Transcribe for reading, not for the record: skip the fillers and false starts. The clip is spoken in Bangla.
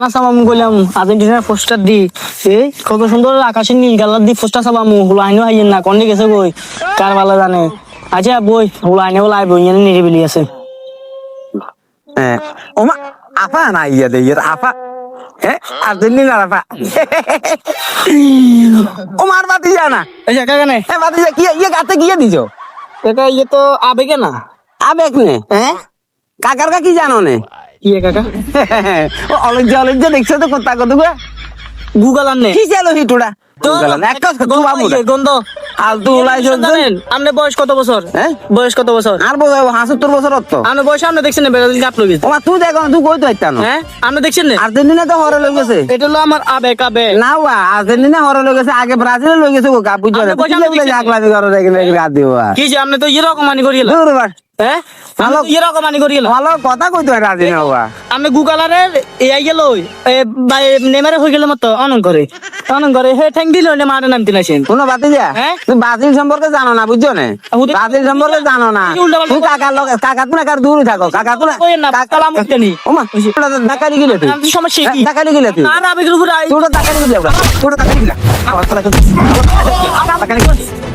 না সামাম কইলাম আর্জেন্টিনার পোস্টার দি এই কত সুন্দর আকাশের নীল কালার দি পোস্টার সাবামু হুলাইনো হাইয়েন না কোন গেছে কই কার ভালো জানে আচ্ছা বই হুলাইনে বলাই বই এনে নিরিবিলি আছে ওমা আপা না ইয়া দে ইয়া আপা আর্জেন্টিনার আপা ও মার বাতি যা না আচ্ছা কাকা নে বাতি যা কি ইয়ে গাতে গিয়ে দিছো কাকা ইয়ে তো আবেগে না আবেগ নে কাকার কা কি জানো নে কি কাকা ও অলজ্জা অলজ্জা দেখছো তো কথা কত গো গুগল আননে কি চালো হিটুডা এক কথা তো বাবু গন্ধ আলতু উলাইছো জানেন আমনে বয়স কত বছর হ্যাঁ বয়স কত বছর আর বয়স ৭৫ বছর তো আমনে বয়স আমনে দেখছেন না বেরাদিন কাপ লগে ওমা তুই দেখো তুই কই তো আইতানো হ্যাঁ আমনে দেখছেন না আর্জেন্টিনা তো হরে লই গেছে এটা হলো আমার আবেগ আবেগ না ওয়া আর্জেন্টিনা হরে লই গেছে আগে ব্রাজিল লই গেছে ও কাপ বুঝছো না আপনি বলছেন তুই জাগলামি করে রেখে গা দিবা কি যে আমনে তো এরকম মানি করিলা দূর বাট হ্যাঁ ভালো এরকম মানি করিলা ভালো কথা কই তো রাজি না ওয়া আমি গুগলারে এআই গেল নেমারে হয়ে গেল মতো অনন করে হে ঠ্যাং দিল না মারে নামতে নাছেন কোনো বাতি যা হ্যাঁ? তুই ব্রাজিল সম্পর্কে জানো না বুঝছো না ব্রাজিল সম্পর্কে জানো না তুই কাকার লগে কাকা তুই কার দূরে থাকো কাকা তুই কই না কালা মুখতে নি ওমা টাকালি গিলে তুই আমি সমস্যা কি টাকালি গিলে তুই আর আবেগের উপরে তুই টাকালি গিলে তুই টাকালি গিলা টাকালি গিলা